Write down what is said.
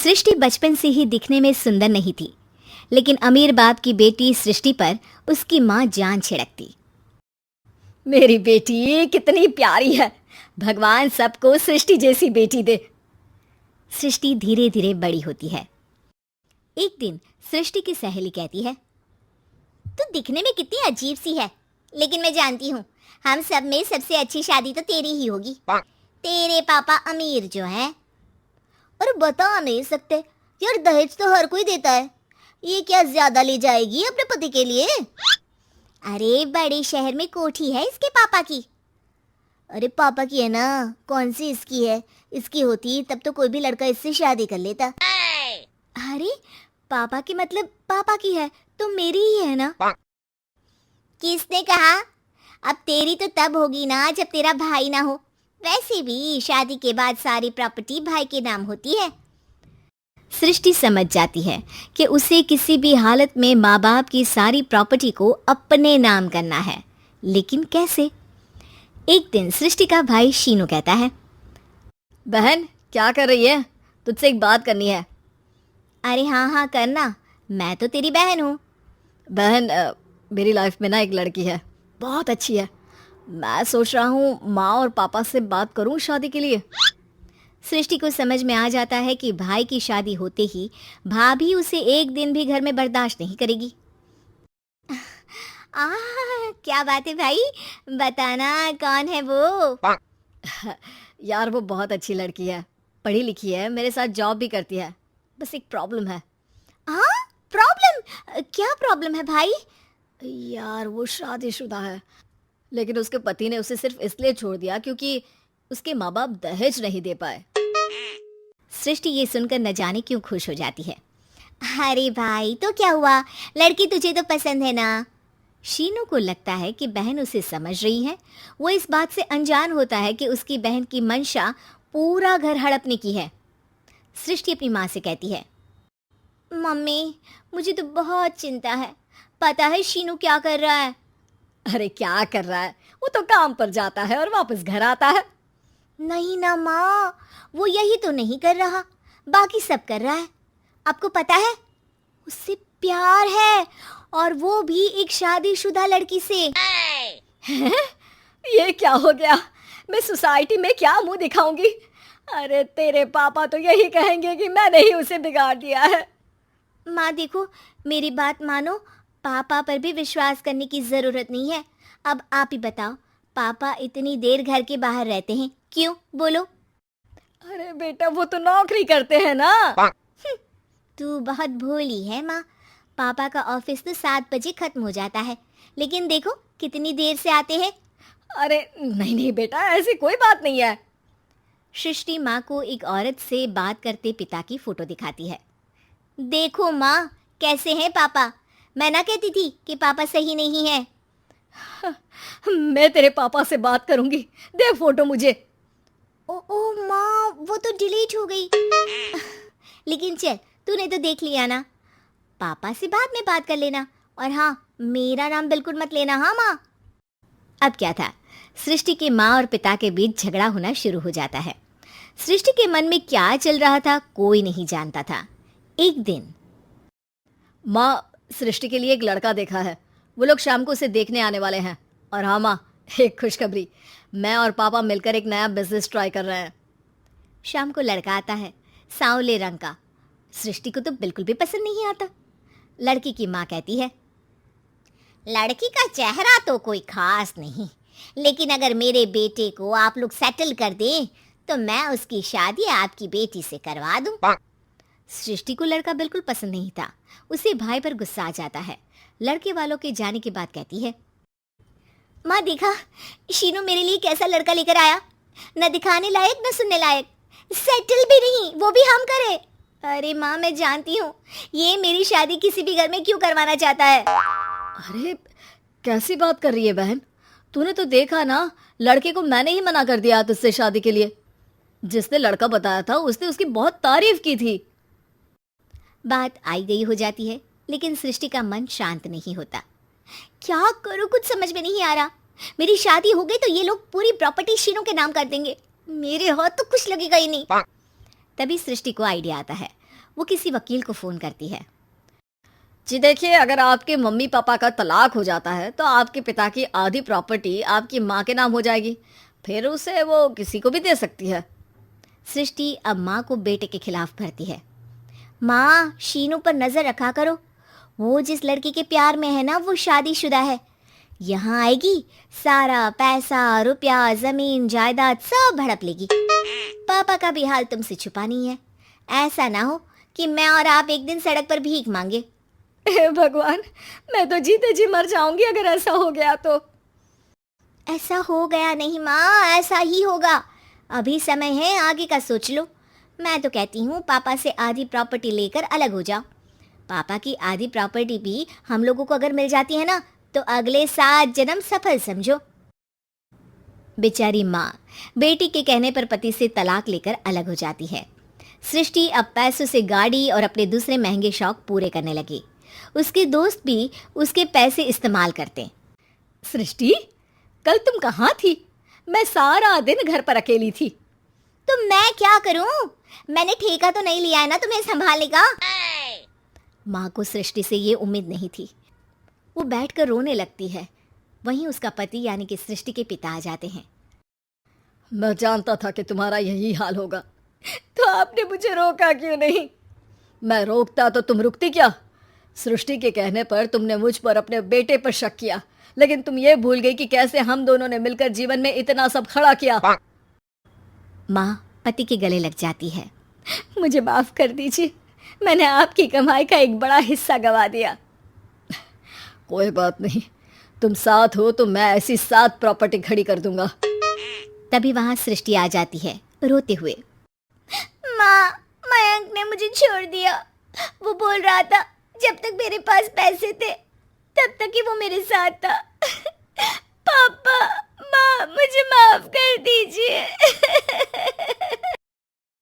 सृष्टि बचपन से ही दिखने में सुंदर नहीं थी, लेकिन अमीर बाप की बेटी सृष्टि पर उसकी माँ जान छिड़कती। मेरी बेटी कितनी प्यारी है, भगवान सबको सृष्टि जैसी बेटी दे। सृष्टि धीरे धीरे बड़ी होती है। एक दिन सृष्टि की सहेली कहती है, तू दिखने में कितनी अजीब सी है, लेकिन मैं जानती हूँ हम सब में सबसे अच्छी शादी तो तेरी ही होगी। तेरे पापा अमीर जो हैं। और बता नहीं सकते यार, दहेज तो हर कोई देता है, ये क्या ज्यादा ले जाएगी अपने पति के लिए? अरे बड़े शहर में कोठी है इसके पापा की। अरे पापा की है ना, कौन सी इसकी है? इसकी होती तब तो कोई भी लड़का इससे शादी कर लेता। अरे पापा की मतलब पापा की है तो मेरी ही है ना? किसने कहा? अब तेरी तो तब होगी ना जब तेरा भाई ना हो। वैसे भी शादी के बाद सारी प्रॉपर्टी भाई के नाम होती है। सृष्टि समझ जाती है कि उसे किसी भी हालत में माँ बाप की सारी प्रॉपर्टी को अपने नाम करना है, लेकिन कैसे? एक दिन सृष्टि का भाई शीनू कहता है, बहन क्या कर रही है? तुझसे एक बात करनी है। अरे हाँ हाँ करना, मैं तो तेरी बहन हूँ। बहन मेरी लाइफ में ना एक लड़की है, बहुत अच्छी है। मैं सोच रहा हूँ माँ और पापा से बात करूँ शादी के लिए। सृष्टि को समझ में आ जाता है कि भाई की शादी होते ही भाभी उसे एक दिन भी घर में बर्दाश्त नहीं करेगी। क्या बात है भाई, बताना कौन है वो? यार वो बहुत अच्छी लड़की है, पढ़ी लिखी है, मेरे साथ जॉब भी करती है। बस एक प्रॉब्लम है। हाँ प्रॉब्लम? क्या प्रॉब्लम है भाई? यार वो शादीशुदा है, लेकिन उसके पति ने उसे सिर्फ इसलिए छोड़ दिया क्योंकि उसके माँ बाप दहेज नहीं दे पाए। सृष्टि ये सुनकर न जाने क्यों खुश हो जाती है। अरे भाई तो क्या हुआ, लड़की तुझे तो पसंद है ना? शीनू को लगता है कि बहन उसे समझ रही है। वो इस बात से अनजान होता है कि उसकी बहन की मंशा पूरा घर हड़पने की है। सृष्टि अपनी माँ से कहती है, मम्मी मुझे तो बहुत चिंता है। पता है शीनू क्या कर रहा है? अरे क्या कर रहा है? वो तो काम पर जाता है और वापस घर आता है। नहीं ना माँ, वो यही तो नहीं कर रहा, बाकी सब कर रहा है। आपको पता है उससे प्यार है, और वो भी एक शादीशुदा लड़की से। ये क्या हो गया? मैं सोसाइटी में क्या मुंह दिखाऊंगी? अरे तेरे पापा तो यही कहेंगे कि मैंने ही उसे बिगाड़ दिया है। माँ देखो, मेरी बात मानो, पापा पर भी विश्वास करने की जरूरत नहीं है। अब आप ही बताओ, पापा इतनी देर घर के बाहर रहते हैं क्यों? बोलो। अरे बेटा वो तो नौकरी करते हैं ना। तू बहुत भोली है माँ। पापा का ऑफिस तो 7 बजे खत्म हो जाता है, लेकिन देखो कितनी देर से आते हैं। अरे नहीं नहीं बेटा, ऐसी कोई बात नहीं है। सृष्टि माँ को एक औरत से बात करते पिता की फोटो दिखाती है। देखो माँ कैसे हैं पापा। मैं ना कहती थी कि पापा सही नहीं है। मैं तेरे पापा से बात करूंगी, दे फोटो मुझे। ओ माँ, वो तो डिलीट हो गई। लेकिन चल, तूने तो देख लिया ना, पापा से बाद में बात कर लेना। और हाँ, मेरा नाम बिल्कुल मत लेना। हाँ माँ। अब क्या था, सृष्टि के माँ और पिता के बीच झगड़ा होना शुरू हो जाता है। सृष्टि के मन में क्या चल रहा था कोई नहीं जानता था। एक दिन, माँ सृष्टि के लिए एक लड़का देखा है, वो लोग शाम को उसे देखने आने वाले हैं। और हाँ माँ, एक खुशखबरी, मैं और पापा मिलकर एक नया बिजनेस ट्राई कर रहे हैं। शाम को लड़का आता है, सांवले रंग का। सृष्टि को तो बिल्कुल भी पसंद नहीं आता। लड़की की माँ कहती है, लड़की का चेहरा तो कोई खास नहीं, लेकिन अगर मेरे बेटे को आप लोग सेटल कर दें तो मैं उसकी शादी आपकी बेटी से करवा दूं। सृष्टि को लड़का बिल्कुल पसंद नहीं था। उसे भाई पर गुस्सा आ जाता है। लड़के वालों के जाने के बाद कहती है, माँ देखा शीनू मेरे लिए कैसा लड़का लेकर आया, न दिखाने लायक न सुनने लायक, सेटल भी नहीं, वो भी हम करे। अरे माँ मैं जानती हूँ ये मेरी शादी किसी भी घर में क्यों करवाना चाहता है। अरे कैसी बात कर रही है बहन? तूने तो देखा ना, लड़के को मैंने ही मना कर दिया तुझसे शादी के लिए। जिसने लड़का बताया था उसने उसकी बहुत तारीफ की थी। बात आई गई हो जाती है, लेकिन सृष्टि का मन शांत नहीं होता। क्या करूँ कुछ समझ में नहीं आ रहा। मेरी शादी हो गई तो ये लोग पूरी प्रॉपर्टी शीनू के नाम कर देंगे, मेरे हाथ तो कुछ लगेगा ही नहीं। तभी सृष्टि को आइडिया आता है। वो किसी वकील को फ़ोन करती है। जी देखिए, अगर आपके मम्मी पापा का तलाक हो जाता है तो आपके पिता की आधी प्रॉपर्टी आपकी माँ के नाम हो जाएगी, फिर उसे वो किसी को भी दे सकती है। सृष्टि अब माँ को बेटे के खिलाफ भरती है। माँ, शीनू पर नजर रखा करो, वो जिस लड़की के प्यार में है ना वो शादीशुदा है। यहाँ आएगी, सारा पैसा रुपया जमीन जायदाद सब हड़प लेगी। पापा का भी हाल तुमसे छुपा नहीं है। ऐसा ना हो कि मैं और आप एक दिन सड़क पर भीख मांगे। हे भगवान, मैं तो जीते जी मर जाऊंगी अगर ऐसा हो गया तो। ऐसा हो गया नहीं माँ, ऐसा ही होगा। अभी समय है, आगे का सोच लो। मैं तो कहती हूँ पापा से आधी प्रॉपर्टी लेकर अलग हो जाओ। पापा की आधी प्रॉपर्टी भी हम लोगों को अगर मिल जाती है ना तो अगले 7 जन्म सफल समझो। बेचारी माँ बेटी के कहने पर पति से तलाक लेकर अलग हो जाती है। सृष्टि अब पैसों से गाड़ी और अपने दूसरे महंगे शौक पूरे करने लगी। उसके दोस्त भी उसके पैसे इस्तेमाल करते। सृष्टि, कल तुम कहाँ थी? मैं सारा दिन घर पर अकेली थी। तो मैं क्या करूं? मैंने ठेका तो नहीं लिया है ना तुम्हें संभालने का। माँ को सृष्टि से ये उम्मीद नहीं थी। वो बैठकर रोने लगती है। वहीं उसका पति यानी कि सृष्टि के पिता आ जाते हैं। मैं जानता था कि तुम्हारा यही हाल होगा, तो आपने मुझे रोका क्यों नहीं? मैं रोकता तो तुम रुकती क्या? सृष्टि के कहने पर तुमने मुझ पर अपने बेटे पर शक किया, लेकिन तुम ये भूल गई कि कैसे हम दोनों ने मिलकर जीवन में इतना सब खड़ा किया। माँ पति के गले लग जाती है। मुझे माफ कर दीजिए, मैंने आपकी कमाई का एक बड़ा हिस्सा गवा दिया। कोई बात नहीं, तुम साथ हो तो मैं ऐसी 7 प्रॉपर्टी खड़ी कर दूंगा। तभी वहां सृष्टि आ जाती है रोते हुए। माँ, मयंक ने मुझे छोड़ दिया। वो बोल रहा था जब तक मेरे पास पैसे थे तब तक ही वो मेरे साथ था। पापा, माँ, मुझे माफ कर दीजिए।